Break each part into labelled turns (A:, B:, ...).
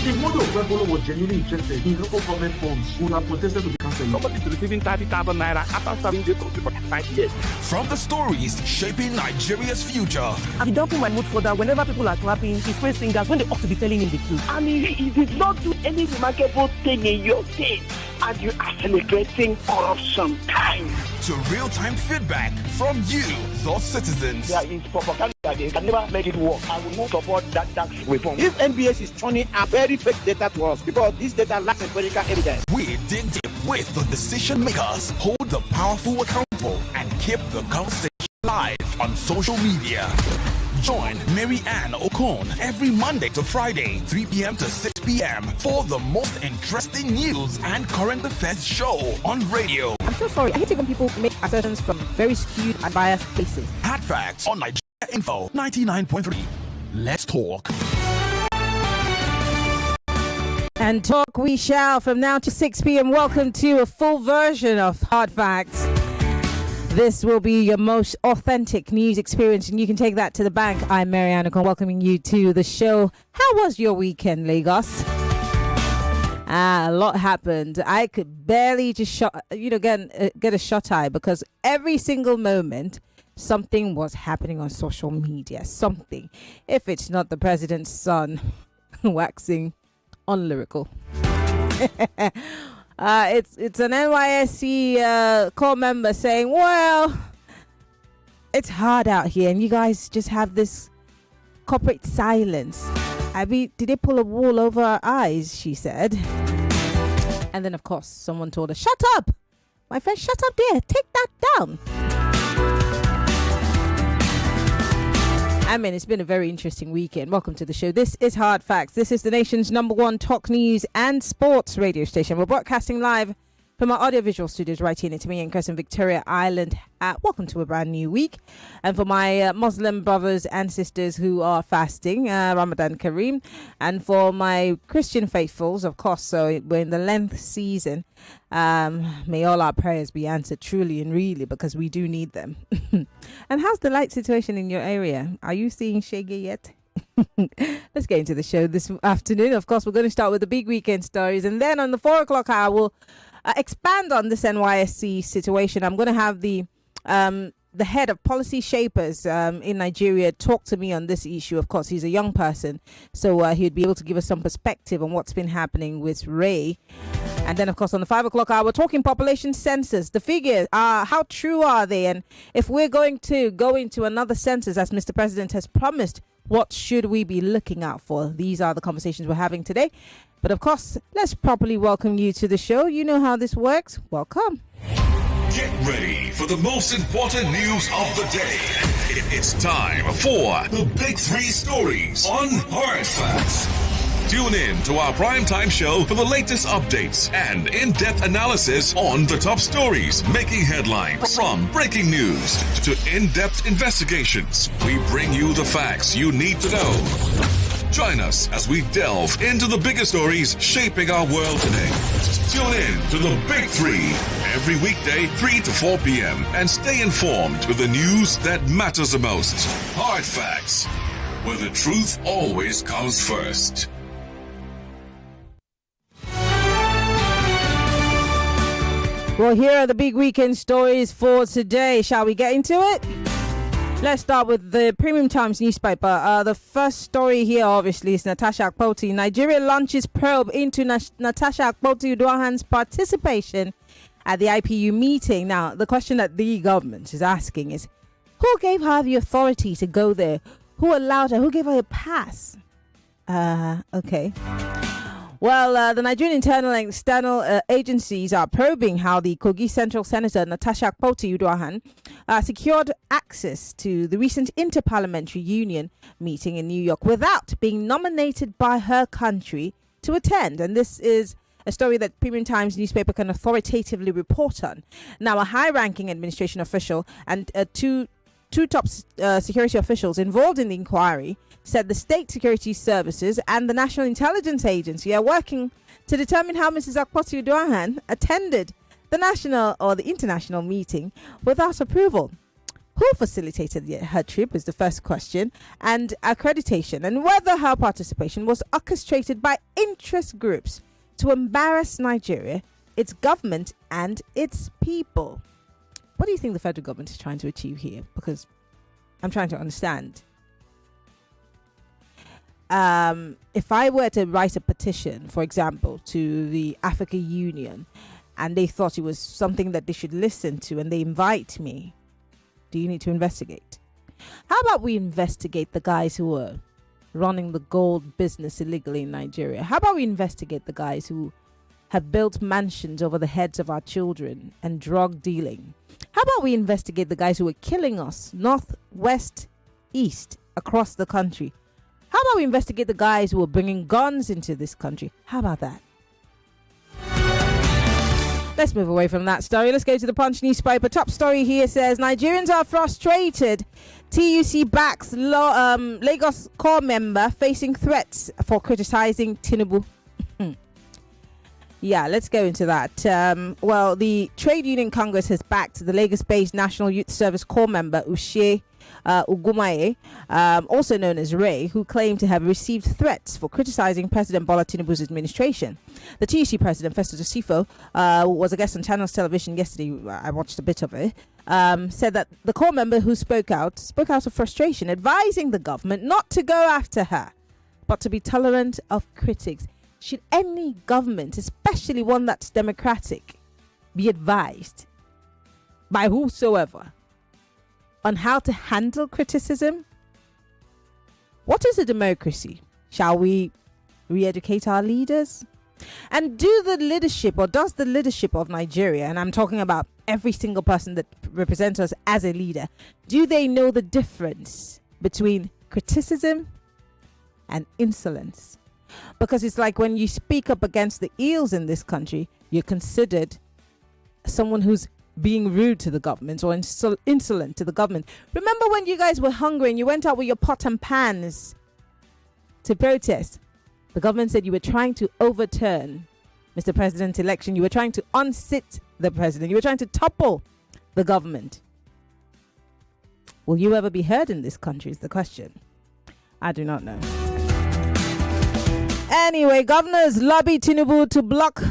A: If Mondo Okpebolo was genuinely interested in local government funds, would have protested to the council.
B: Somebody is receiving 30,000 naira after serving the country for 5 years.
C: From the stories shaping Nigeria's future.
D: I'm dumping my mood for that whenever people are clapping, he's praising singers when they ought to be telling him the truth.
E: I mean, he did not do any remarkable thing in your state, and you are celebrating corruption time.
C: To real-time feedback from you, the citizens.
E: There is propaganda. They can never make it work. I will not support that tax reform.
F: If NBS is turning a very fake data to us because this data lacks empirical evidence.
C: We dig deep with the decision makers, hold the powerful accountable, and keep the conversation live on social media. Join Maryann Okon every Monday to Friday, 3 p.m. to 6 p.m. for the most interesting news and current affairs show on radio.
G: I'm so sorry. I hate it when people make assertions from very skewed and biased places.
C: Hard facts on Nigeria Info 99.3. Let's talk.
G: And talk we shall from now to 6 p.m. Welcome to a full version of Hard Facts. This will be your most authentic news experience, and you can take that to the bank. I'm Maryann Okon, welcoming you to the show. How was your weekend, Lagos? A lot happened. I could barely just get a shut eye because every single moment something was happening on social media. Something. If it's not the president's son waxing unlyrical. It's an NYSC core member saying, well, it's hard out here and you guys just have this corporate silence. Did they pull a wool over our eyes, she said. And then, of course, someone told her, shut up. My friend, shut up there. Take that down. I mean, it's been a very interesting weekend. Welcome to the show. This is Hard Facts. This is the nation's #1 talk news and sports radio station. We're broadcasting live from our audiovisual studios right here in Italy and Crescent, Victoria Island. Welcome to a brand new week. And for my Muslim brothers and sisters who are fasting, Ramadan Kareem. And for my Christian faithfuls, of course, so we're in the Lent season. May all our prayers be answered truly and really, because we do need them. And how's the light situation in your area? Are you seeing Shege yet? Let's get into the show this afternoon. Of course, we're going to start with the big weekend stories. And then on the 4 o'clock hour, we'll expand on this NYSC situation. I'm going to have the head of policy shapers in Nigeria talk to me on this issue. Of course, he's a young person, so he'd be able to give us some perspective on what's been happening with Ray. And then, of course, on the 5 o'clock hour, we're talking population census. The figures, how true are they? And if we're going to go into another census, as Mr. President has promised, what should we be looking out for? These are the conversations we're having today. But of course, let's properly welcome you to the show. You know how this works. Welcome.
H: Get ready for the most important news of the day. It's time for the Big Three Stories on Hard Facts. Tune in to our primetime show for the latest updates and in-depth analysis on the top stories making headlines. From breaking news to in-depth investigations, we bring you the facts you need to know. Join us as we delve into the biggest stories shaping our world today. Tune in to the Big Three every weekday, 3 to 4 p.m. and stay informed with the news that matters the most. Hard Facts, where the truth always comes first.
G: Well, here are the big weekend stories for today. Shall we get into it? Let's start with the Premium Times newspaper. The first story here, obviously, is Natasha Akpoti. Nigeria launches probe into Natasha Akpoti-Uduaghan's participation at the IPU meeting. Now, the question that the government is asking is, who gave her the authority to go there? Who allowed her? Who gave her a pass? Okay. Well, the Nigerian internal and external agencies are probing how the Kogi Central Senator Natasha Akpoti-Uduaghan secured access to the recent Interparliamentary Union meeting in New York without being nominated by her country to attend. And this is a story that Premium Times newspaper can authoritatively report on. Now, a high-ranking administration official and two top security officials involved in the inquiry said the State Security Services and the National Intelligence Agency are working to determine how Mrs. Akpoti-Uduaghan attended the national or the international meeting without approval. Who facilitated her trip is the first question, and accreditation, and whether her participation was orchestrated by interest groups to embarrass Nigeria, its government, and its people. What do you think the federal government is trying to achieve here? Because I'm trying to understand. If I were to write a petition, for example, to the African Union, and they thought it was something that they should listen to, and they invite me, do you need to investigate? How about we investigate the guys who are running the gold business illegally in Nigeria? How about we investigate the guys who have built mansions over the heads of our children and drug dealing? How about we investigate the guys who are killing us north, west, east, across the country? How about we investigate the guys who are bringing guns into this country? How about that? Let's move away from that story. Let's go to the Punch newspaper. Top story here says Nigerians are frustrated. TUC backs Lagos core member facing threats for criticizing Tinubu. Yeah, let's go into that. Well, the Trade Union Congress has backed the Lagos-based National Youth Service Corps member Uche Ugumaye, also known as Ray, who claimed to have received threats for criticizing President Bola Tinubu's administration. The TUC president, Festus Osifo, was a guest on Channels Television yesterday. I watched a bit of it. Said that the corps member who spoke out of frustration, advising the government not to go after her, but to be tolerant of critics. Should any government, especially one that's democratic, be advised by whosoever on how to handle criticism? What is a democracy? Shall we re-educate our leaders? And does the leadership of Nigeria, and I'm talking about every single person that represents us as a leader, do they know the difference between criticism and insolence? Because it's like when you speak up against the eels in this country, you're considered someone who's being rude to the government or insolent to the government. Remember when you guys were hungry and you went out with your pot and pans to protest? The government said you were trying to overturn Mr. President's election. You were trying to unseat the president. You were trying to topple the government. Will you ever be heard in this country is the question. I do not know. Anyway, governors lobby Tinubu to block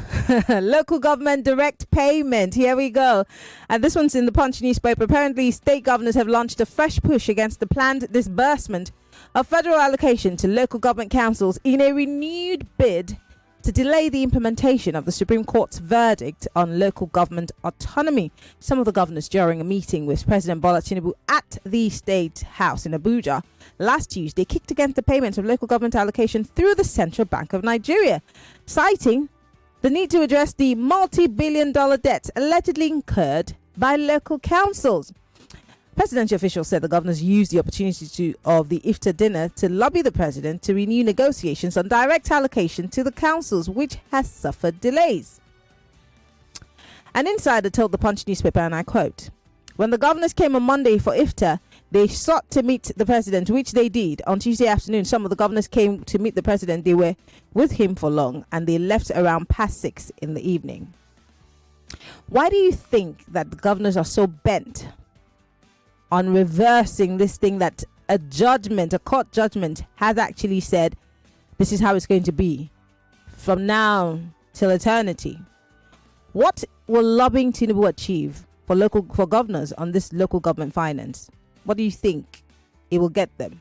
G: local government direct payment. Here we go. And this one's in the Punch newspaper. Apparently, state governors have launched a fresh push against the planned disbursement of federal allocation to local government councils in a renewed bid to delay the implementation of the Supreme Court's verdict on local government autonomy. Some of the governors, during a meeting with President Bola Tinubu at the State House in Abuja last Tuesday, kicked against the payment of local government allocation through the Central Bank of Nigeria, citing the need to address the multi-billion-dollar debts allegedly incurred by local councils. Presidential officials said the governors used the opportunity of the iftar dinner to lobby the president to renew negotiations on direct allocation to the councils, which has suffered delays. An insider told the Punch newspaper, and I quote, "When the governors came on Monday for iftar, they sought to meet the president, which they did. On Tuesday afternoon, some of the governors came to meet the president. They were with him for long, and they left around past 6 in the evening." Why do you think that the governors are so bent on reversing this thing that a court judgment has actually said this is how it's going to be from now till eternity? What will lobbying Tinubu achieve for governors on this local government finance? What do you think it will get them?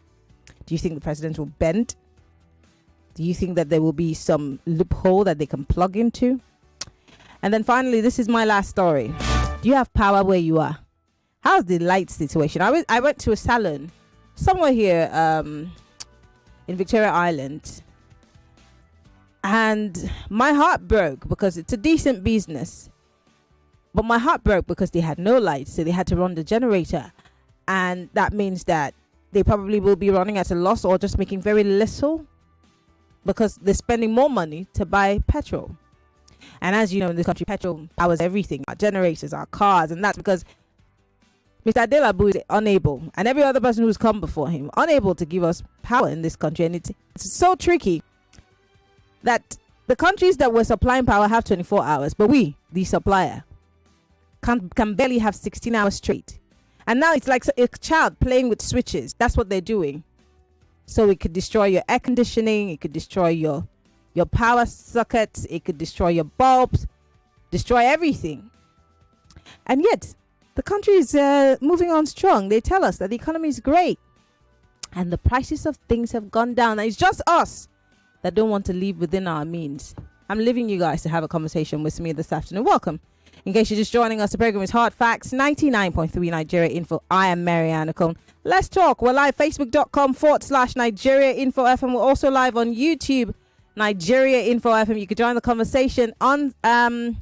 G: Do you think the president will bend? Do you think that there will be some loophole that they can plug into? And then finally, this is my last story. Do you have power where you are? How's the light situation? I went to a salon somewhere here in Victoria Island, and my heart broke because it's a decent business, but my heart broke because they had no lights, so they had to run the generator, and that means that they probably will be running at a loss or just making very little because they're spending more money to buy petrol. And as you know, in this country, petrol powers everything, our generators, our cars, and that's because Mr. Adelabu is unable, and every other person who's come before him, unable to give us power in this country. And it's so tricky that the countries that were supplying power have 24 hours, but we, the supplier, can barely have 16 hours straight. And now it's like a child playing with switches. That's what they're doing. So it could destroy your air conditioning. It could destroy your power sockets. It could destroy your bulbs. Destroy everything. And yet, the country is moving on strong. They tell us that the economy is great. And the prices of things have gone down. And it's just us that don't want to live within our means. I'm leaving you guys to have a conversation with me this afternoon. Welcome. In case you're just joining us, the program is Hard Facts, 99.3 Nigeria Info. I am Maryann Okon. Let's talk. We're live, facebook.com/Nigeria Info FM. We're also live on YouTube, Nigeria Info FM. You could join the conversation on WhatsApp.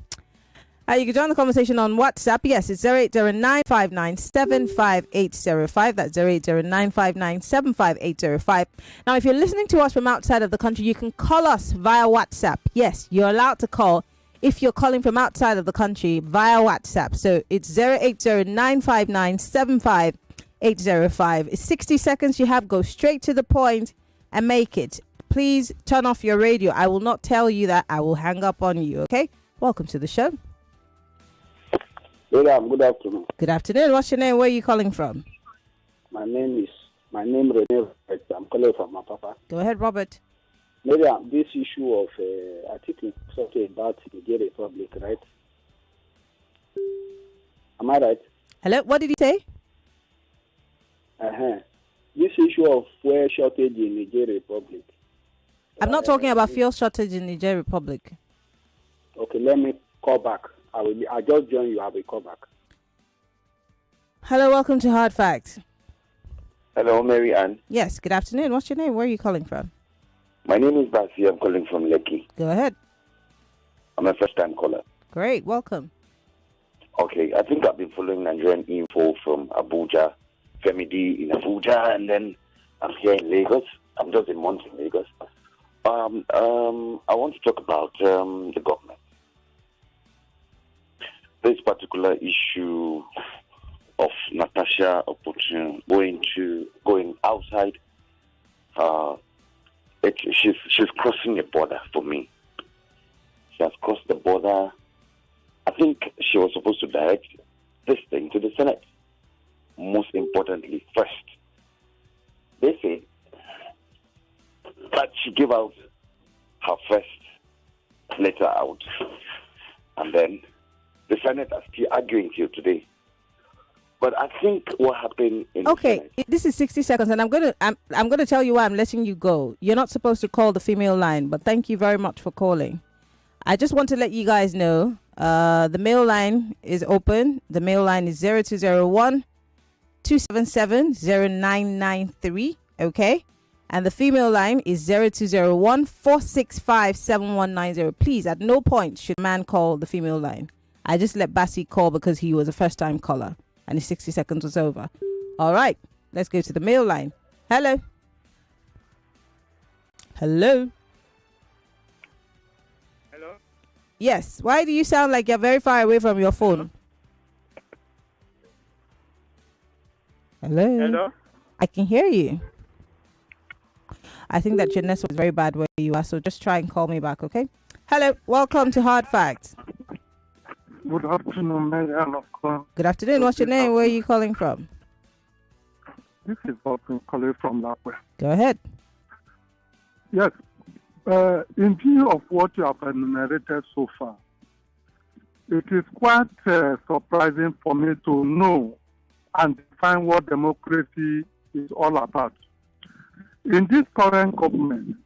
G: Yes, it's 08095975805. That's 08095975805. Now, if you're listening to us from outside of the country, you can call us via WhatsApp. Yes, you're allowed to call if you're calling from outside of the country via WhatsApp. So it's 08095975805. It's 60 seconds you have. Go straight to the point and make it. Please turn off your radio. I will not tell you that. I will hang up on you, okay? Welcome to the show.
I: Miriam, good afternoon.
G: Good afternoon. What's your name? Where are you calling from?
I: My name Rene. I'm calling from Mapapa.
G: Go ahead, Robert.
I: Miriam, this issue of, I think it's something about the Nigeria Republic, right? Am I right?
G: Hello, what did he say?
I: This issue of fuel shortage in Nigeria Republic.
G: I'm not talking about fuel shortage in Nigeria Republic.
I: Okay, let me call back. I just join you. I will call back.
G: Hello, welcome to Hard Facts.
J: Hello, Maryann.
G: Yes, good afternoon. What's your name? Where are you calling from?
J: My name is Basi. I'm calling from Lekki.
G: Go ahead.
J: I'm a first-time caller.
G: Great, welcome.
J: Okay, I think I've been following Nigerian info from Abuja, Femidi in Abuja, and then I'm here in Lagos. I'm just a month in Lagos. I want to talk about the government. This particular issue of Natasha Akpoti-Uduaghan going outside, she's crossing a border for me. She has crossed the border. I think she was supposed to direct this thing to the Senate. Most importantly, first, they say that she gave out her first letter out, and then the Senate are still arguing till today. But I think what happened in the Senate,
G: this is 60 seconds, and I'm gonna tell you why I'm letting you go. You're not supposed to call the female line, but thank you very much for calling. I just want to let you guys know the male line is open. The male line is 0201 277 0993. Okay. And the female line is 0201 465 7190. Please, at no point should man call the female line. I just let Basi call because he was a first-time caller and his 60 seconds was over. All right, let's go to the male line. Hello. Hello.
B: Hello.
G: Yes. Why do you sound like you're very far away from your phone? Hello.
B: Hello.
G: I can hear you. I think that your network is very bad where you are, so just try and call me back, okay? Hello. Welcome to Hard Facts.
K: Good afternoon, Maryann Okon.
G: Good afternoon. What's your name? Where are you calling from?
K: This is Bob calling from Lapwell.
G: Go ahead.
K: Yes. In view of what you have enumerated so far, it is quite surprising for me to know and define what democracy is all about. In this current government,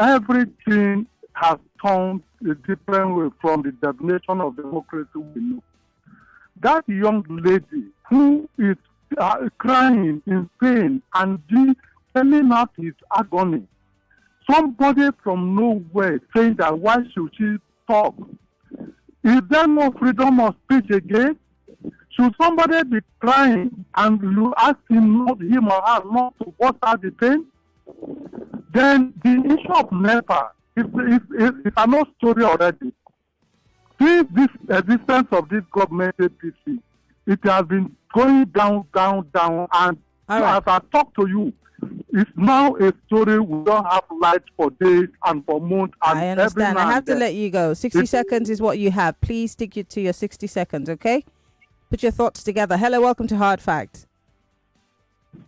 K: everything has turned a different way from the definition of democracy we know. That young lady who is crying in pain and telling out his agony, somebody from nowhere saying that why should she talk? Is there no freedom of speech again? Should somebody be crying and you ask him or her not to voice out the pain? Then the issue of NEPA is another story already. Since this existence of this government APC, it has been going down, and as I talk to you, it's now a story we don't have light for days and for months. And
G: I understand. I have to let you go. 60 seconds is what you have. Please stick to your 60 seconds, okay? Put your thoughts together. Hello, welcome to Hard Facts.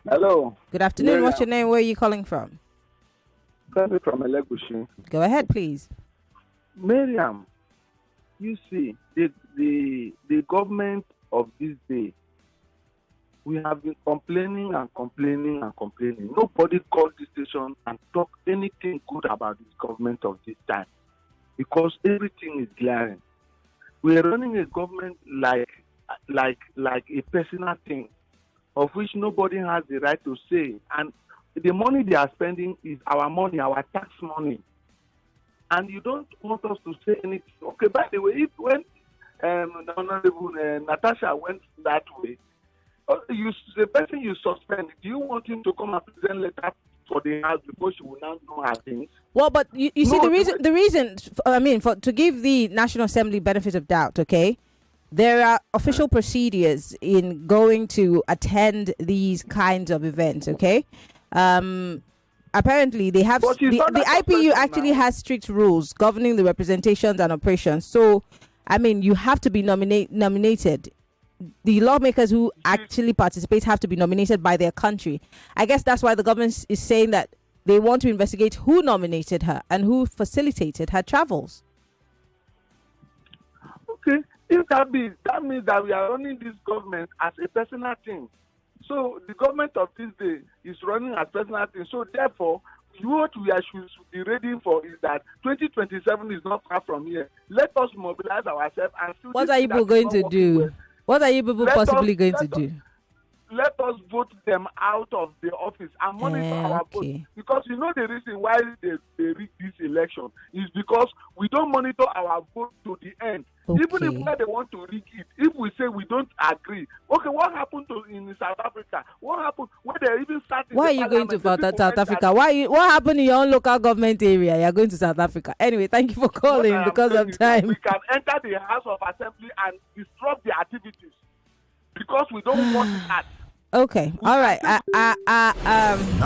L: Hello.
G: Good afternoon.
L: Miriam.
G: What's your name? Where are you calling from?
L: From Elegushi.
G: Go ahead, please.
L: Miriam, you see, the government of this day, we have been complaining and complaining and complaining. Nobody called this station and talk anything good about this government of this time because everything is glaring. We are running a government like a personal thing, of which nobody has the right to say. And the money they are spending is our money, our tax money. And you don't want us to say anything. Okay, by the way, when the Honorable Natasha went that way, the person you suspend, do you want him to come and present letter for the house because she will now know her things?
G: Well, but you see, the reason, I mean, to give the National Assembly benefit of doubt, okay, there are official procedures in going to attend these kinds of events, okay? Apparently, they have the IPU actually has strict rules governing the representations and operations. So, I mean, you have to be nominated. The lawmakers who actually participate have to be nominated by their country. I guess that's why the government is saying that they want to investigate who nominated her and who facilitated her travels.
L: Okay, if that means that we are running this government as a personal thing. So the government of this day is running as personal thing. So therefore, what we should be ready for is that 2027 is not far from here. Let us mobilize ourselves and see
G: what are you people going to do? Well. What are you people possibly going to do?
L: Let us vote them out of the office and monitor our vote. Because you know the reason why they rig this election is because we don't monitor our vote to the end. Okay. Even if they want to rig it, if we say we don't agree, okay, what happened in South Africa? What happened when they even started?
G: Why are you going to South Africa? What happened in your own local government area? You're going to South Africa. Anyway, thank you for calling because of time.
L: We can enter the House of Assembly and disrupt the activities because we don't want that.
G: Okay, all right.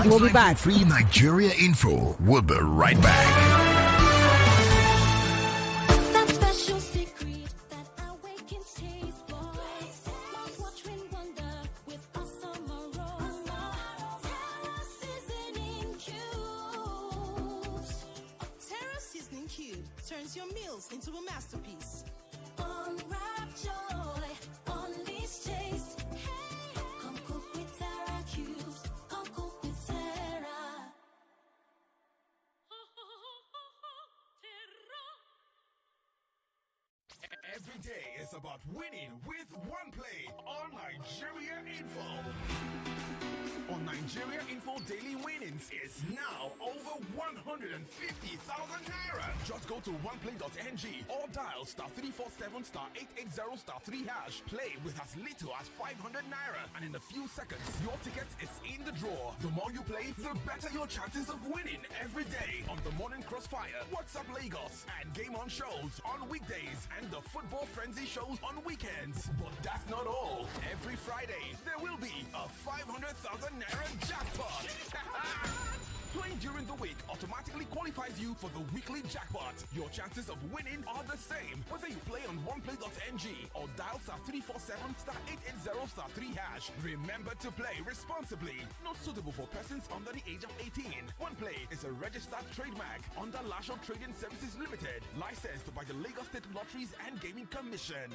G: We'll be back.
M: Free Nigeria Info. We'll be right back.
N: Turns your meals into a masterpiece.
O: Unwrap joy, unleash taste. Hey, come cook with Terra Cubes. Come cook with Terra.
C: Every day is about winning with one play on Nigeria Info. On Nigeria Info, daily winnings is now over 150,000 naira. Just go to oneplay.ng or dial *347 *880 *3#. Play with as little as 500 naira, and in a few seconds, your ticket is in the draw. The more you play, the better your chances of winning every day on the Morning Crossfire, WhatsApp Lagos, and Game On shows on weekdays, and the Football Frenzy shows on weekends. But that's not all. Every Friday, there will be a 500,000 naira jackpot. Playing during the week automatically qualifies you for the weekly jackpot. Your chances of winning are the same, whether you play on oneplay.ng or dial *347 *880 *3#. Remember to play responsibly. Not suitable for persons under the age of 18. OnePlay is a registered trademark under Lasho Trading Services Limited, licensed by the Lagos State Lotteries and Gaming Commission.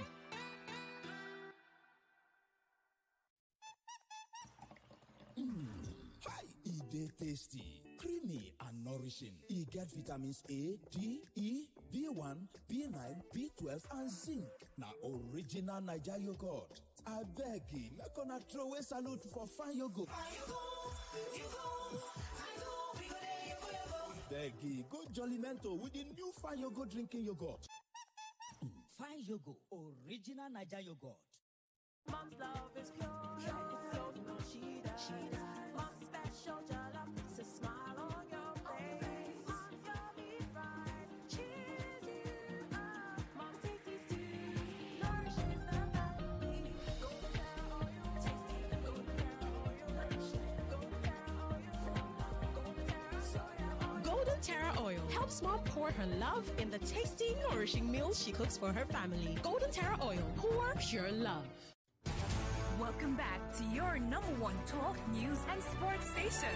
P: Hi, e tasty, creamy and nourishing. E get vitamins A, D, E, B1, B9, B12 and zinc. Now original Nigeria yogurt. I beg you, make una throw away salute for fine yogurt. Beg you, go Jolly Mento with the new fine yogurt drinking yogurt.
Q: Fine yogurt, original Nigeria yogurt.
O: Mom's love is pure. It's so she does. Mom's special jollof. It's a smile on your face. Mom's yummy fries. Cheers you up. Mom's tasty too. Nourishes the family. Golden Terra oil. Tasty. Golden Terra oil. Nourishing. Golden Terra oil. Golden Terra soya oil.
N: Golden Terra oil helps mom pour her love in the tasty, nourishing meals she cooks for her family. Golden Terra oil. Pour pure love.
R: Welcome back to your number one talk, news, and sports station.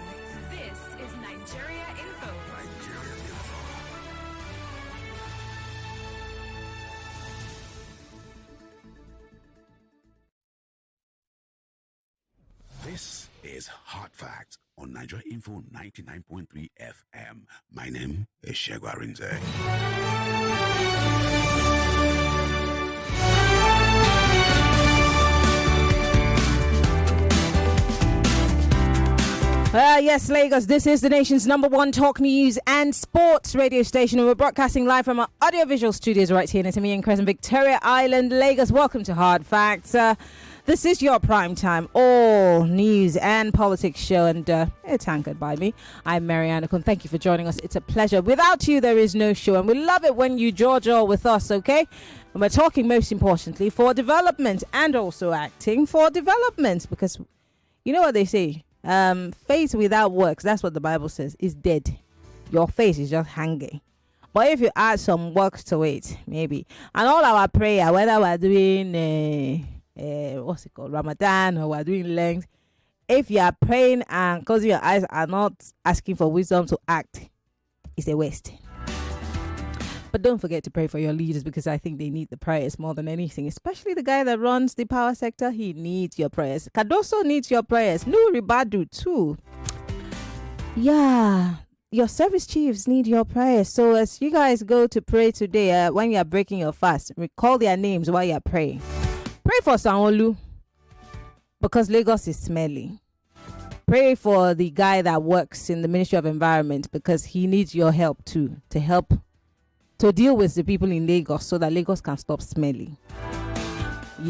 R: This is Nigeria Info.
M: This is Hard Facts on Nigeria Info 99.3 FM. My name is Shegwa Rinze.
G: Yes, Lagos, this is the nation's number one talk news and sports radio station. And we're broadcasting live from our audiovisual studios right here in Itimi and Crescent, Victoria Island, Lagos. Welcome to Hard Facts. This is your prime time, all news and politics show, and it's anchored by me. I'm Maryann Okon. Thank you for joining us. It's a pleasure. Without you, there is no show, and we love it when you jaw with us, okay? And we're talking most importantly for development and also acting for development, because you know what they say, faith without works, that's what the Bible says, is dead. Your face is just hanging. But if you add some work to it, maybe. And all our prayer, whether we're doing what's it called, Ramadan, or we're doing Lent, if you are praying and closing your eyes and not asking for wisdom to act, it's a waste. But don't forget to pray for your leaders, because I think they need the prayers more than anything, especially the guy that runs the power sector. He needs your prayers. Cardoso needs your prayers. Nuri Badu too. Yeah, your service chiefs need your prayers. So as you guys go to pray today, when you're breaking your fast, recall their names while you're praying. Pray for Sanwo-Olu, because Lagos is smelly. Pray for the guy that works in the Ministry of Environment, because he needs your help too, to help to deal with the people in Lagos so that Lagos can stop smelling.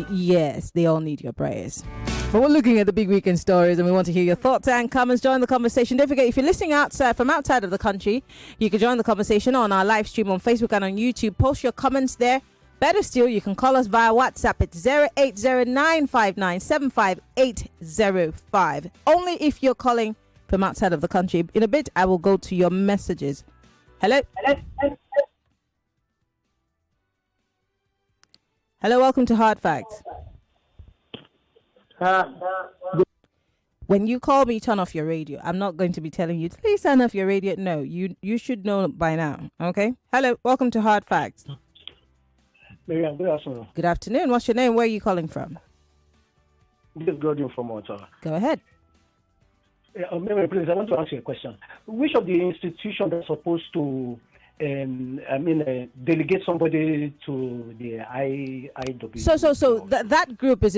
G: Yes, they all need your prayers. But we're looking at the big weekend stories, and we want to hear your thoughts and comments. Join the conversation. Don't forget, if you're listening from outside of the country, you can join the conversation on our live stream on Facebook and on YouTube. Post your comments there. Better still, you can call us via WhatsApp at 08095975805. Only if you're calling from outside of the country. In a bit, I will go to your messages. Hello? Hello, welcome to Hard Facts. When you call me, turn off your radio. I'm not going to be telling you, please turn off your radio. No, you should know by now, okay? Hello, welcome to Hard Facts.
S: Maryann, good afternoon.
G: Good afternoon. What's your name? Where are you calling from?
S: This is Gordon from Ottawa.
G: Go ahead.
S: Maryann, please, I want to ask you a question. Which of the institutions are supposed to delegate somebody to the IW?
G: So that group is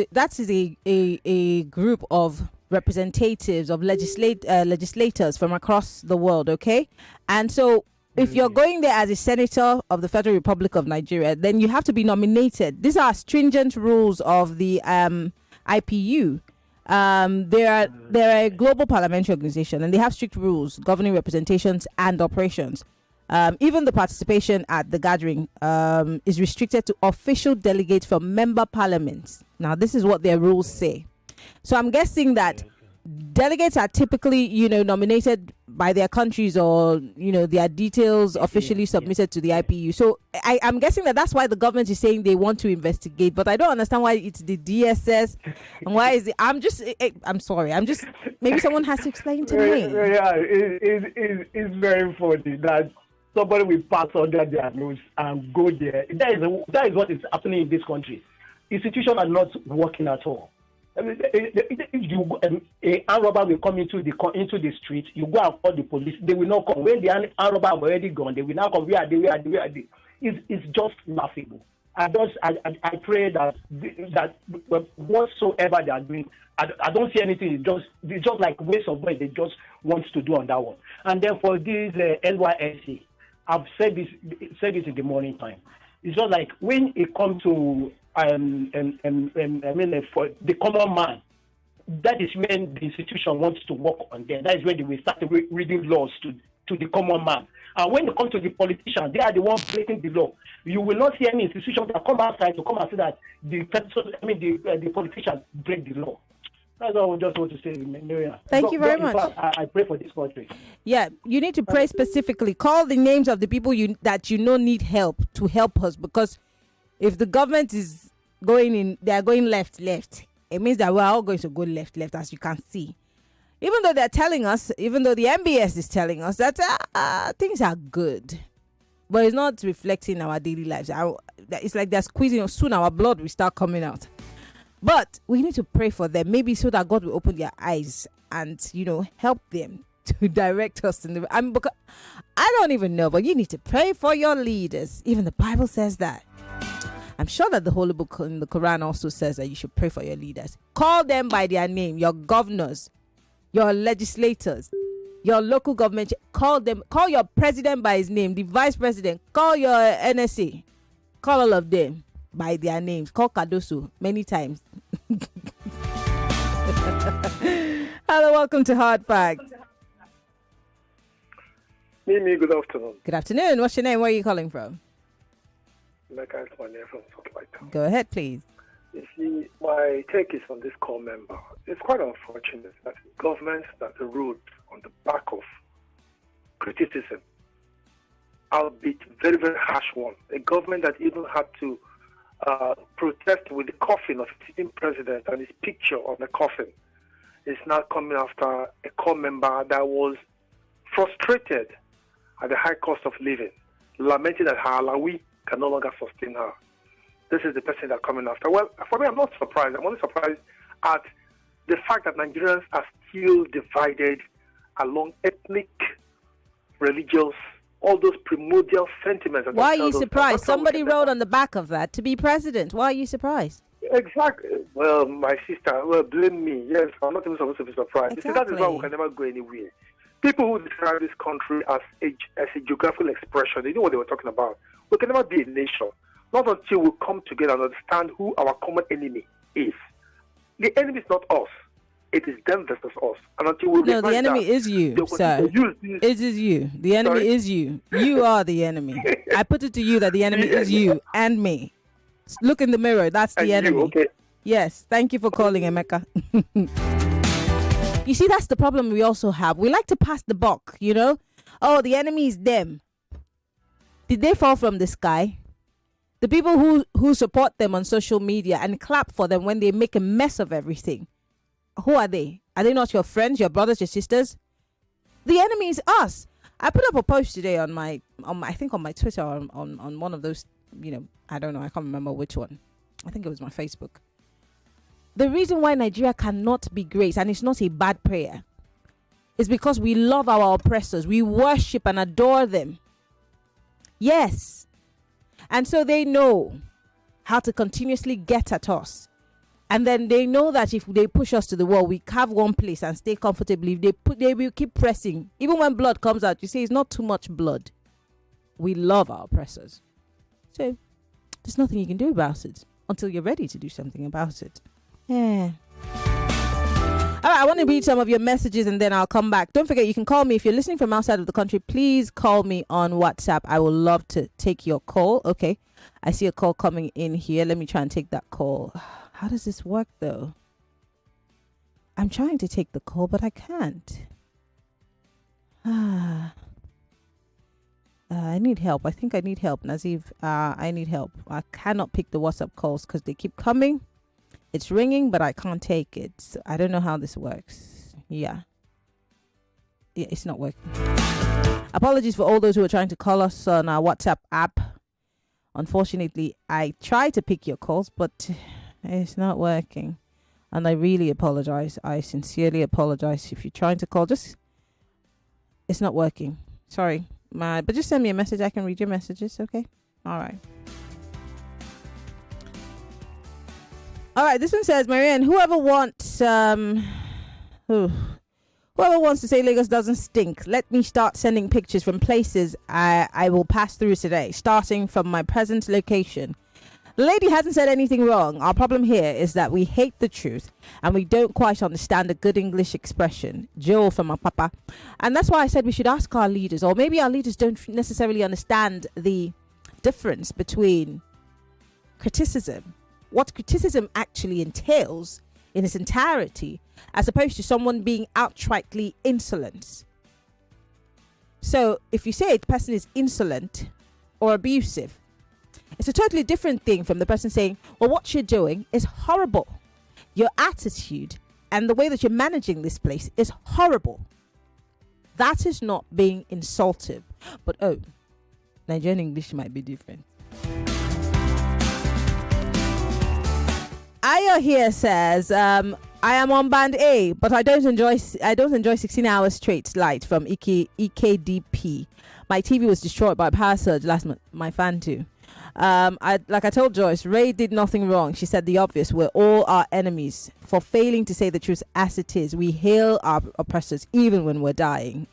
G: a group of representatives of legislators from across the world, okay? And so if you're going there as a senator of the Federal Republic of Nigeria, then you have to be nominated. These are stringent rules of the IPU. They're a global parliamentary organization, and they have strict rules governing representations and operations. Even the participation at the gathering is restricted to official delegates from member parliaments. Now, this is what their rules say. So I'm guessing that delegates are typically, nominated by their countries, or, their details officially submitted to the IPU. So I'm guessing that's why the government is saying they want to investigate. But I don't understand why it's the DSS and why is it. I'm sorry. Maybe someone has to explain to me.
S: Yeah, it's very funny that somebody will pass under their nose and go there. That is what is happening in this country. Institutions are not working at all. I mean, an armed robber will come into the street. You go and call the police. They will not come. When the armed robber have already gone, they will now come. Where are they? It's just laughable. I pray that whatsoever they are doing, I don't see anything. It's just like waste of money. They just want to do on that one. And then for this NYSC, I've said this in the morning time. It's just like when it comes to for the common man, that is when the institution wants to work on them. That is when they will start reading laws to the common man. And when it comes to the politicians, they are the ones breaking the law. You will not see any institution that come outside to come and say that the politicians break the law. That's all I just want to say, Maryann.
G: Thank you very much.
S: I pray for this country.
G: Yeah, you need to pray specifically. Call the names of the people that need help to help us, because if the government is going in, they are going left. it means that we're all going to go left, as you can see. Even though they're telling us, even though the MBS is telling us that things are good, but it's not reflecting our daily lives. It's like they're squeezing us. Soon our blood will start coming out. But we need to pray for them, maybe so that God will open their eyes and, help them to direct us in the. Because I don't even know, but you need to pray for your leaders. Even the Bible says that. I'm sure that the Holy Book in the Quran also says that you should pray for your leaders. Call them by their name, your governors, your legislators, your local government. Call them. Call your president by his name, the vice president. Call your NSA. Call all of them by their names. Call Kadoso many times. Hello, welcome to Hard Facts.
T: Mimi, good afternoon.
G: Good afternoon. What's your name? Where are you calling from?
T: Mecca is my name from Salt.
G: Go ahead, please.
T: You see, my take is on this core member. It's quite unfortunate that governments that ruled on the back of criticism, albeit very, very harsh one, a government that even had to protest with the coffin of a sitting president and his picture on the coffin, is now coming after a core member that was frustrated at the high cost of living, lamenting that her Alawi can no longer sustain her. This is the person they're coming after. Well, for me, I'm not surprised. I'm only surprised at the fact that Nigerians are still divided along ethnic, religious, all those primordial sentiments.
G: Why are you surprised? Somebody wrote on the back of that to be president. Why are you surprised?
T: Exactly. Well, my sister, blame me. Yes, I'm not even supposed to be surprised. Exactly. You see, that is why we can never go anywhere. People who describe this country as a geographical expression, they know what they were talking about. We can never be a nation. Not until we come together and understand who our common enemy is. The enemy is not us. It is them versus us. And until we
G: no, the enemy is you, sir. It is you. The enemy is you. You are the enemy. I put it to you that the enemy is you and me. Look in the mirror. That's the enemy.
T: Okay.
G: Yes. Thank you for calling, Emeka. You see, that's the problem we also have. We like to pass the buck, Oh, the enemy is them. Did they fall from the sky? The people who support them on social media and clap for them when they make a mess of everything. Who are they? Are they not your friends, your brothers, your sisters? The enemy is us. I put up a post today on my Twitter on one of those, I don't know, I can't remember which one. I think it was my Facebook. The reason why Nigeria cannot be great, and it's not a bad prayer, is because we love our oppressors. We worship and adore them. Yes. And so they know how to continuously get at us. And then they know that if they push us to the wall, we carve one place and stay comfortably. They will keep pressing. Even when blood comes out, you see, it's not too much blood. We love our oppressors. So there's nothing you can do about it until you're ready to do something about it. Yeah. All right, I want to read some of your messages and then I'll come back. Don't forget, you can call me. If you're listening from outside of the country, please call me on WhatsApp. I would love to take your call. Okay, I see a call coming in here. Let me try and take that call. How does this work, though? I'm trying to take the call, but I can't. I need help. I think I need help, Nazif. I need help. I cannot pick the WhatsApp calls because they keep coming. It's ringing, but I can't take it. So I don't know how this works. Yeah, it's not working. Apologies for all those who are trying to call us on our WhatsApp app. Unfortunately, I try to pick your calls, but it's not working. And I really apologize. I sincerely apologize. If you're trying to call, it's not working. Sorry. But just send me a message. I can read your messages, okay? All right. All right, this one says, Maryann, whoever wants to say Lagos doesn't stink, let me start sending pictures from places I will pass through today, starting from my present location. The lady hasn't said anything wrong. Our problem here is that we hate the truth and we don't quite understand a good English expression. Joe from my papa. And that's why I said we should ask our leaders, or maybe our leaders don't necessarily understand the difference between criticism, what criticism actually entails in its entirety, as opposed to someone being outrightly insolent. So if you say a person is insolent or abusive, it's a totally different thing from the person saying, well, what you're doing is horrible. Your attitude and the way that you're managing this place is horrible. That is not being insultive. But Nigerian English might be different. Ayo here says, I am on band A, but I don't enjoy 16 hours straight light from EKDP. My TV was destroyed by a power surge last month. My fan too. I told Joyce, Ray did nothing wrong. She said the obvious. We're all our enemies for failing to say the truth as it is. We hail our oppressors even when we're dying.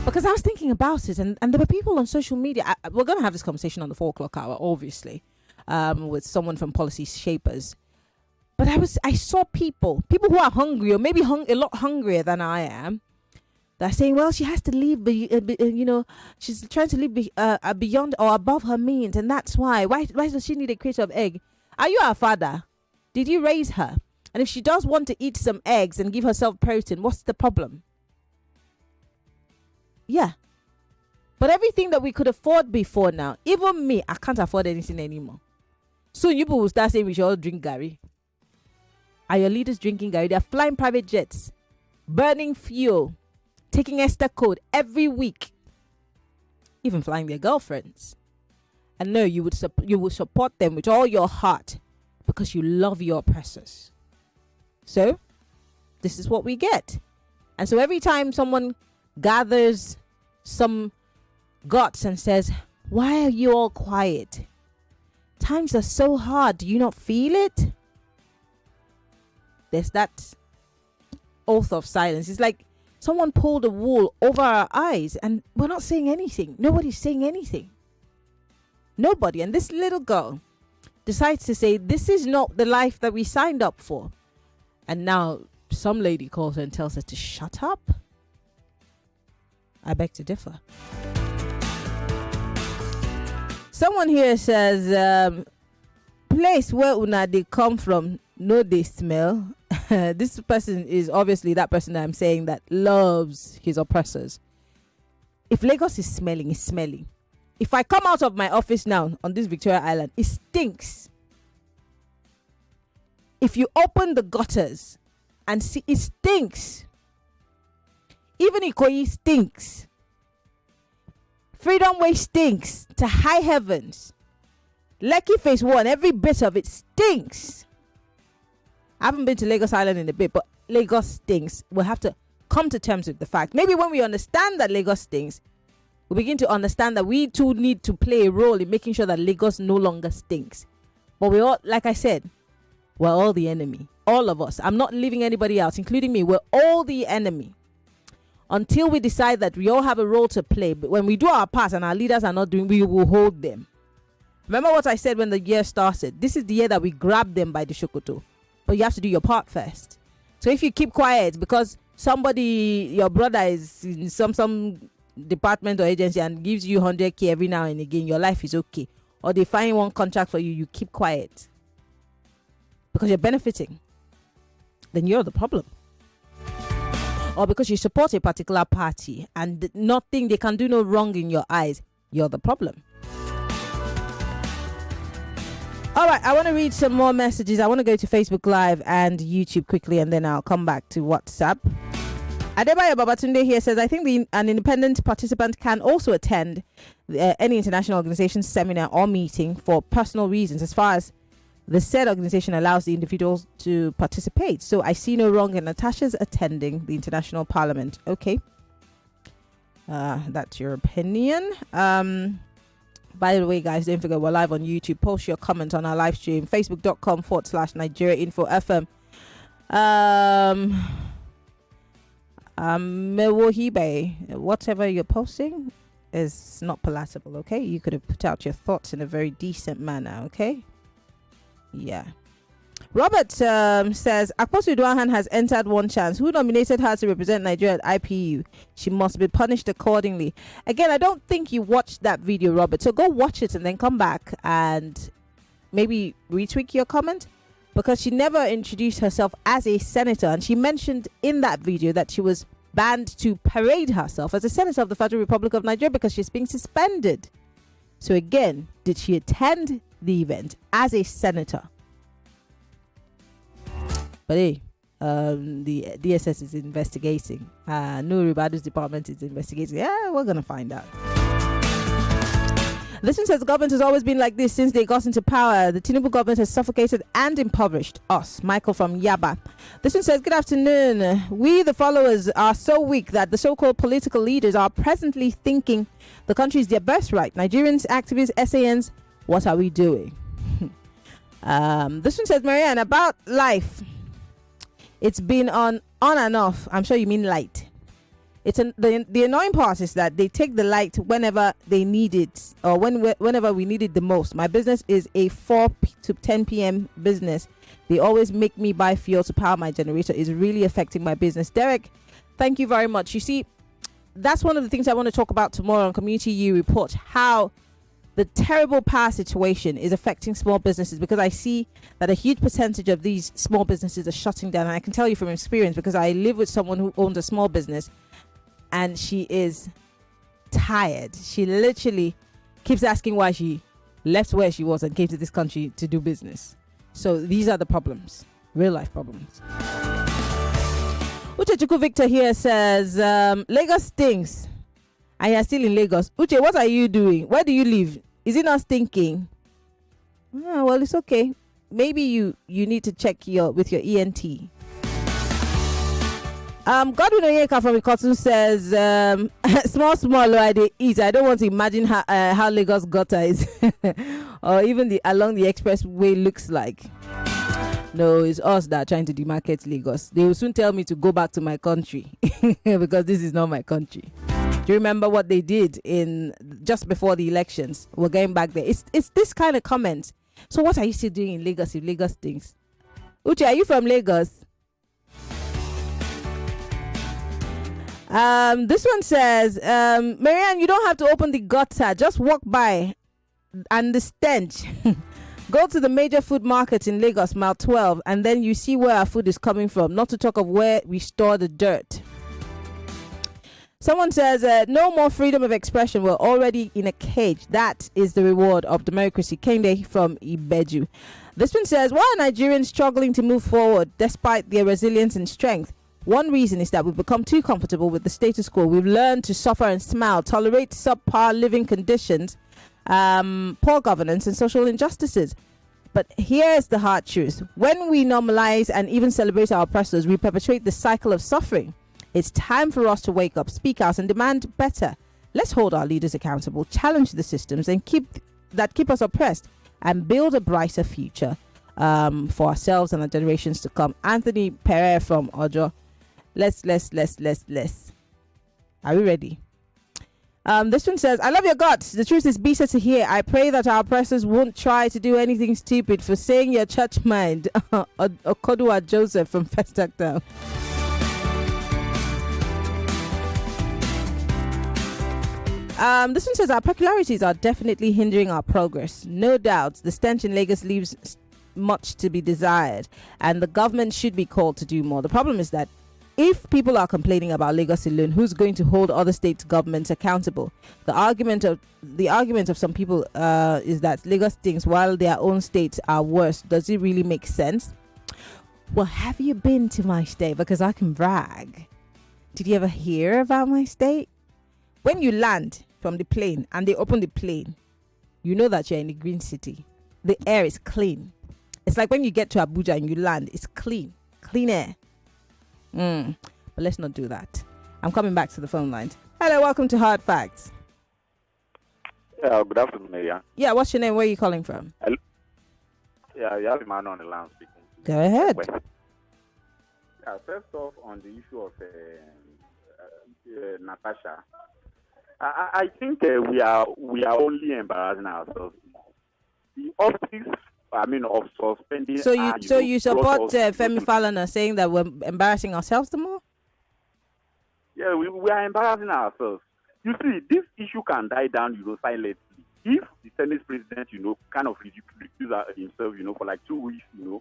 G: Because I was thinking about it, and there were people on social media. We're going to have this conversation on the 4 o'clock hour, obviously, with someone from Policy Shapers. But I saw people who are hungry, or maybe a lot hungrier than I am. They're saying, well, she has to leave, she's trying to live beyond or above her means, and that's why. Why does she need a crate of egg? Are you her father? Did you raise her? And if she does want to eat some eggs and give herself protein, what's the problem? Yeah. But everything that we could afford before now, even me, I can't afford anything anymore. Soon you people will start saying we should all drink Gary. Are your leaders drinking Gary? They're flying private jets, burning fuel, taking Esther code every week, even flying their girlfriends. And no, you will support them with all your heart because you love your oppressors. So this is what we get. And so every time someone gathers some guts and says, why are you all quiet? Times are so hard. Do you not feel it? There's that oath of silence. It's like someone pulled a wool over our eyes and we're not saying anything. Nobody's saying anything. Nobody. And this little girl decides to say, this is not the life that we signed up for. And now some lady calls her and tells her to shut up. I beg to differ. Someone here says, place where una they come from, no they smell. This person is obviously that person that I'm saying that loves his oppressors. If Lagos is smelling, it's smelling. If I come out of my office now on this Victoria Island, it stinks. If you open the gutters and see, it stinks. Even Ikoyi stinks. Freedom Way stinks to high heavens. Lekki Phase 1, every bit of it stinks. I haven't been to Lagos Island in a bit, but Lagos stinks. We'll have to come to terms with the fact. Maybe when we understand that Lagos stinks, we begin to understand that we too need to play a role in making sure that Lagos no longer stinks. But we all, like I said, we're all the enemy. All of us. I'm not leaving anybody else, including me. We're all the enemy. Until we decide that we all have a role to play. But when we do our part and our leaders are not doing, we will hold them. Remember what I said when the year started? This is the year that we grab them by the shokoto. But you have to do your part first. So if you keep quiet because somebody, your brother is in some department or agency and gives you 100K every now and again, your life is okay. Or they find one contract for you, you keep quiet. Because you're benefiting. Then you're the problem. Or because you support a particular party and nothing, they can do no wrong in your eyes, you're the problem. All right, I want to read some more messages. I want to go to Facebook Live and YouTube quickly, and then I'll come back to WhatsApp. Adebayo Babatunde here says, I think an independent participant can also attend any international organization seminar or meeting for personal reasons, as far as the said organization allows the individuals to participate. So I see no wrong in Natasha's attending the International Parliament. Okay. That's your opinion. By the way, guys, don't forget we're live on YouTube. Post your comment on our live stream. Facebook.com/NigeriaInfoFM. Mewohibe, whatever you're posting is not palatable, okay? You could have put out your thoughts in a very decent manner, okay? Yeah. Robert says, Akpoti-Uduaghan has entered one chance. Who nominated her to represent Nigeria at IPU? She must be punished accordingly. Again, I don't think you watched that video, Robert. So go watch it and then come back and maybe retweak your comment. Because she never introduced herself as a senator. And she mentioned in that video that she was banned to parade herself as a senator of the Federal Republic of Nigeria because she's being suspended. So again, did she attend the event as a senator? But hey, the DSS is investigating. Nuri Badu's department is investigating. Yeah, we're gonna find out. This one says the government has always been like this since they got into power. The Tinubu government has suffocated and impoverished us. Michael from Yaba. This one says, good afternoon. We, the followers, are so weak that the so-called political leaders are presently thinking the country is their birthright. Nigerians, activists, SANs, what are we doing? This one says, Maryann, about life. It's been on and off. I'm sure you mean light. The annoying part is that they take the light whenever they need it, or whenever we need it the most. My business is a 4 to 10 p.m. business. They always make me buy fuel to power my generator. It's really affecting my business. Derek, thank you very much. You see, that's one of the things I want to talk about tomorrow on Community U Report, how the terrible power situation is affecting small businesses, because I see that a huge percentage of these small businesses are shutting down. And I can tell you from experience, because I live with someone who owns a small business, and she is tired. She literally keeps asking why she left where she was and came to this country to do business. So these are the problems, real life problems. Uche Chuku Victor here says, Lagos stinks. And you're still in Lagos. Uche, what are you doing? Where do you live? Is it not stinking? Oh, well, it's okay. Maybe you need to check with your ENT. Godwin Onyeka from Ikotu says, small I they eat. I don't want to imagine how Lagos gutter is or even along the expressway looks like. No, it's us that are trying to demarket Lagos. They will soon tell me to go back to my country because this is not my country. Do you remember what they did just before the elections? We're going back there. It's this kind of comment. So what are you still doing in Lagos if Lagos stinks? Uche, are you from Lagos? This one says, Maryann, you don't have to open the gutter. Just walk by and the stench. Go to the major food market in Lagos, mile 12, and then you see where our food is coming from, not to talk of where we store the dirt. Someone says, no more freedom of expression. We're already in a cage. That is the reward of democracy. Kende from Ibeju. This one says, why are Nigerians struggling to move forward despite their resilience and strength? One reason is that we've become too comfortable with the status quo. We've learned to suffer and smile, tolerate subpar living conditions, poor governance and social injustices. But here's the hard truth. When we normalize and even celebrate our oppressors, we perpetuate the cycle of suffering. It's time for us to wake up, speak out and demand better. Let's hold our leaders accountable, challenge the systems and keep us oppressed, and build a brighter future for ourselves and our generations to come. Anthony Pereira from Ojo. Let's. Are we ready? This one says, I love your guts. The truth is bitter to hear. I pray that our oppressors won't try to do anything stupid for saying your church mind. Okodua Joseph from Festac Town. This one says, our peculiarities are definitely hindering our progress. No doubt, the stench in Lagos leaves much to be desired, and the government should be called to do more. The problem is that if people are complaining about Lagos alone, who's going to hold other state governments accountable? The argument of some people is that Lagos stinks while their own states are worse. Does it really make sense? Well, have you been to my state? Because I can brag. Did you ever hear about my state? When you land from the plane and they open the plane, you know that you're in a green city. The air is clean. It's like when you get to Abuja and you land, it's clean air. But let's not do that. I'm coming back to the phone lines. Hello, welcome to Hard Facts.
U: Yeah, good afternoon, Maryann.
G: Yeah, what's your name? Where are you calling from?
U: Yeah, you have a man on the line speaking.
G: Go ahead.
U: Yeah, first off, on the issue of Natasha, I think we are only embarrassing ourselves. The office, of suspending.
G: So you support Femi Falana saying that we're embarrassing ourselves the more?
U: Yeah, we are embarrassing ourselves. You see, this issue can die down, silently. If the Senate president, kind of recuse himself, for like 2 weeks, and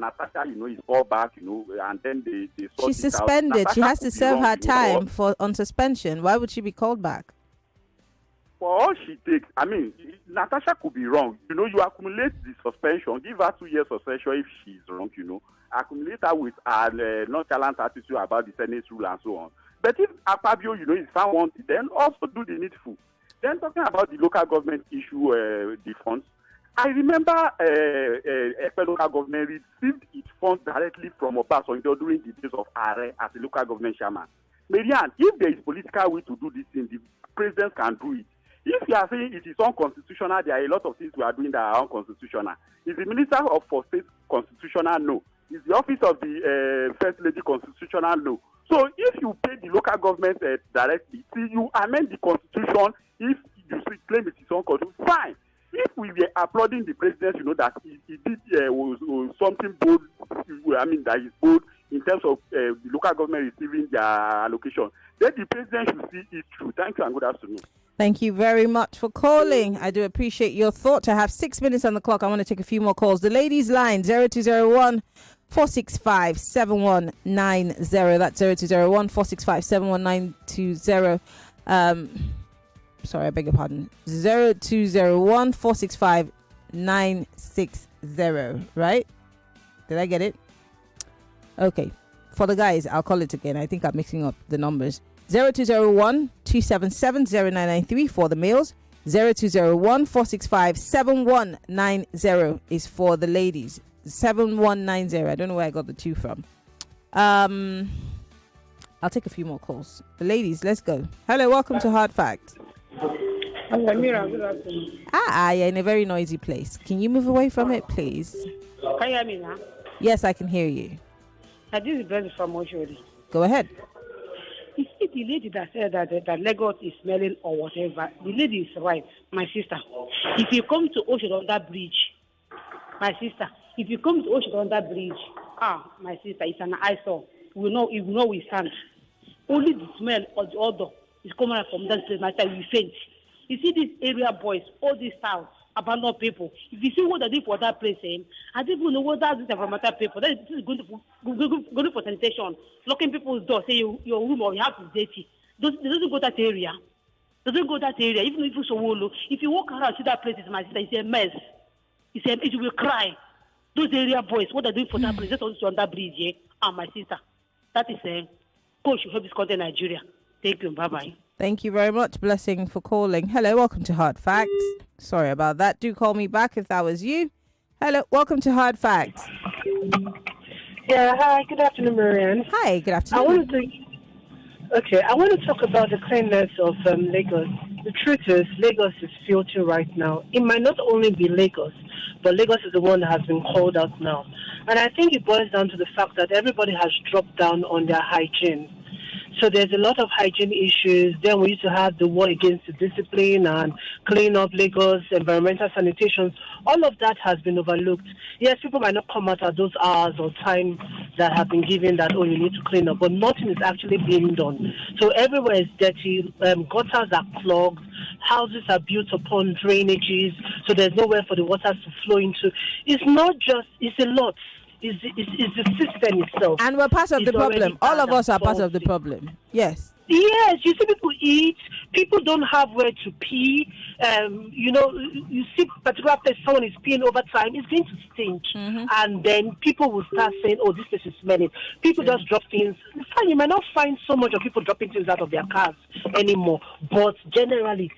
U: Natasha, is called back, and then they sort
G: She's suspended. She has to serve her time on suspension. Why would she be called back?
U: for all she takes, I mean, Natasha could be wrong. You accumulate the suspension, give her 2 years suspension if she's wrong, accumulate her with her nonchalant attitude about the Senate rule and so on. But if Akpabio, is found wanted, then also do the needful. Then talking about the local government issue, the funds, I remember Ekpe local government received its funds directly from Obasanjo during the days of Are as a local government chairman. Maryann, if there is political will to do this thing, the president can do it. If you are saying it is unconstitutional, there are a lot of things we are doing that are unconstitutional. Is the Minister for State constitutional? No. Is the office of the First Lady constitutional? No. So if you pay the local government directly, you amend the constitution. If you claim it is unconstitutional, fine. If we were applauding the president, that he did was something bold, I mean that is bold in terms of the local government receiving their allocation, then the president should see it through. Thank you and good afternoon.
G: Thank you very much for calling. I do appreciate your thought. I have 6 minutes on the clock. I want to take a few more calls. The ladies' line 0201 465 7190. That's 0201 465 7190. Sorry, I beg your pardon. 0201 465 960. Right? Did I get it? Okay. For the guys, I'll call it again. I think I'm mixing up the numbers. 0201 277 0993 for the males. 0201 465 7190 is for the ladies. 7190. I don't know where I got the 2 from. I'll take a few more calls. The ladies, let's go. Hello, welcome to Hard Facts.
A: Hello, Mira, good afternoon.
G: You're in a very noisy place. Can you move away from it, please?
A: Can you hear me now?
G: Yes, I can hear you.
A: This is Brenda from Oshodi.
G: Go ahead.
A: You see, the lady that said that Lagos is smelling or whatever, the lady is right, my sister. If you come to Oshodi on that bridge, my sister, if you come to Oshodi on that bridge, my sister, it's an eyesore. You know we stand. Only the smell or the odor is coming out from that place. My sister, we faint. You see these area boys, all these towns, abandoned people. If you see what they did for that place, I don't even know what that is from other people. That is going for sanitation, locking people's doors, say your room or your house is dirty. They doesn't go that area. Doesn't go that area. Even if you so if you walk around see that place, my sister, it's a mess. It will cry. Those area boys, what they're doing for that place, that's also on that bridge, my sister. That is coach should help this country, Nigeria. Thank you. Bye bye.
G: Thank you very much. Blessing for calling. Hello, welcome to Hard Facts. Sorry about that. Do call me back if that was you. Hello, welcome to Hard Facts.
V: Yeah, hi. Good afternoon, Maryann.
G: Hi, good afternoon.
V: I want to talk about the cleanliness of Lagos. The truth is, Lagos is filthy right now. It might not only be Lagos, but Lagos is the one that has been called out now. And I think it boils down to the fact that everybody has dropped down on their hygiene. So there's a lot of hygiene issues. Then we used to have the war against the discipline and clean up Lagos, environmental sanitation. All of that has been overlooked. Yes, people might not come out at those hours or time that have been given that, you need to clean up, but nothing is actually being done. So everywhere is dirty. Gutters are clogged. Houses are built upon drainages, so there's nowhere for the waters to flow into. It's not just, it's a lot. It's the system itself.
G: And we're part of the problem. All of us are part of the problem. Yes.
V: Yes, you see people eat, people don't have where to pee. You see particular place someone is peeing over time, it's going to stink. And then people will start saying, this place is smelling. People just drop things. Fine, you might not find so much of people dropping things out of their cars anymore. But generally,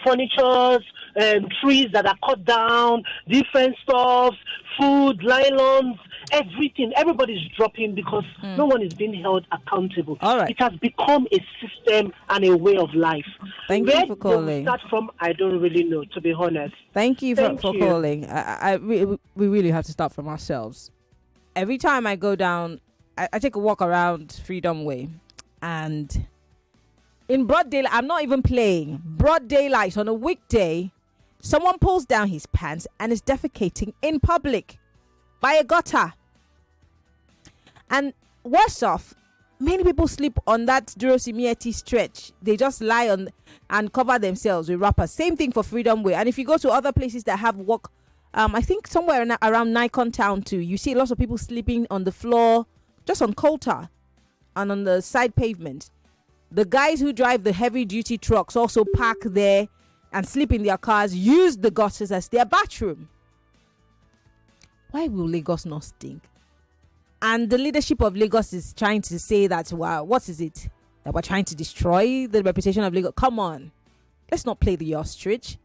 V: furnitures, trees that are cut down, different stuff, food, nylons, everything. Everybody's dropping because no one is being held accountable.
G: All right.
V: It has become a system and a way of life.
G: Thank you for calling.
V: Where they will start from, I don't really know, to be honest.
G: Thank you for calling. We really have to start from ourselves. Every time I go down, I take a walk around Freedom Way, and in broad daylight, I'm not even playing, broad daylight on a weekday, someone pulls down his pants and is defecating in public by a gutter. And worse off, many people sleep on that Durosimieti stretch. They just lie on and cover themselves with wrappers. Same thing for Freedom Way. And if you go to other places that have walk, I think somewhere around Nikon Town too, you see lots of people sleeping on the floor, just on Colta and on the side pavement. The guys who drive the heavy duty trucks also park there and sleep in their cars, use the gutters as their bathroom. Why will Lagos not stink? And the leadership of Lagos is trying to say that, wow, what is it? That we're trying to destroy the reputation of Lagos? Come on. Let's not play the ostrich.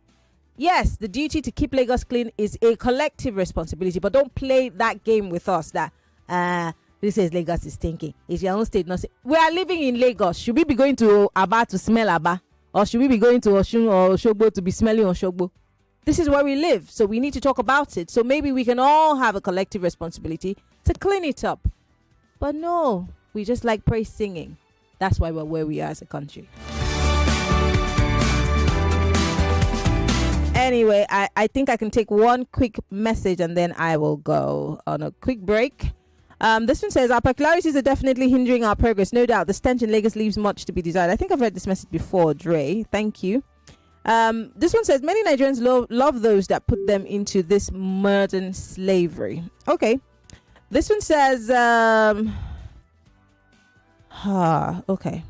G: Yes, the duty to keep Lagos clean is a collective responsibility, but don't play that game with us that, this is Lagos is stinking. It's your own state. Not we are living in Lagos. Should we be going to Aba to smell Aba? Or should we be going to Oshun or Oshogbo to be smelling Oshogbo? This is where we live, so we need to talk about it. So maybe we can all have a collective responsibility to clean it up. But no, we just like praise singing. That's why we're where we are as a country. Anyway, I think I can take one quick message and then I will go on a quick break. This one says, our peculiarities are definitely hindering our progress. No doubt, the stench in Lagos leaves much to be desired. I think I've read this message before, Dre. Thank you. This one says, many Nigerians love those that put them into this modern slavery. Okay. This one says, okay.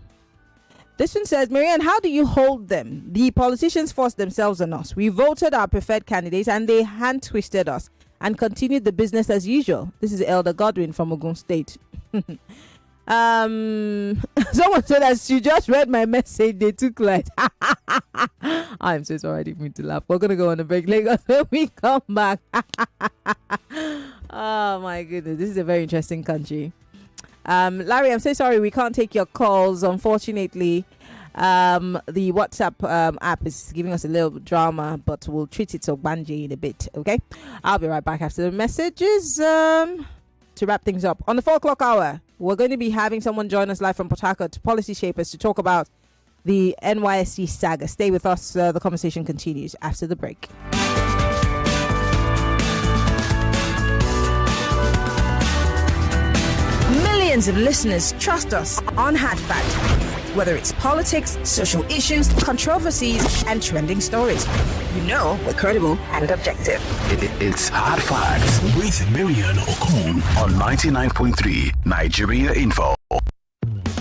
G: This one says, Maryann, how do you hold them? The politicians forced themselves on us. We voted our preferred candidates and they hand twisted us and continued the business as usual. This is Elder Godwin from Ogun State. Someone said that she just read my message. They took light. I'm so sorry, I didn't mean to laugh. We're going to go on a break later when we come back. Oh my goodness, this is a very interesting country. Larry, I'm so sorry we can't take your calls, unfortunately. The WhatsApp app is giving us a little drama, but we'll treat it so banji in a bit. Okay, I'll be right back after the messages to wrap things up. On the 4 o'clock hour, we're going to be having someone join us live from Port Harcourt, policy shapers, to talk about the NYSC saga. Stay with us. The conversation continues after the break.
D: Millions of listeners trust us on Hard Fact. Whether it's politics, social issues, controversies, and trending stories, you know we're credible and objective.
M: It's Hard Facts with Maryann Okon on 99.3 Nigeria Info.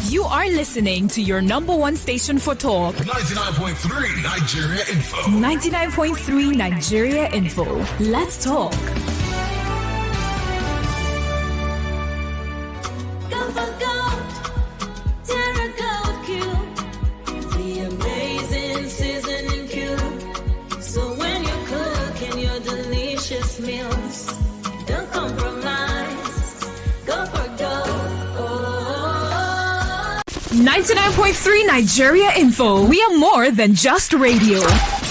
R: You are listening to your number one station for talk.
H: 99.3 Nigeria Info.
R: 99.3 Nigeria Info. Let's talk.
O: Meals, don't compromise. Go for gold.
R: 99.3 Nigeria Info. We are more than just radio.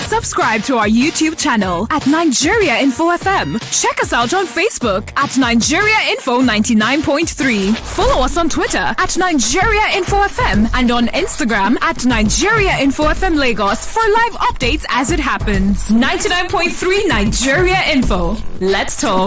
R: Subscribe to our YouTube channel at Nigeria Info FM. Check us out on Facebook at Nigeria Info 99.3. Follow us on Twitter at Nigeria Info FM and on Instagram at Nigeria Info FM Lagos for live updates as it happens. 99.3 Nigeria Info. Let's talk.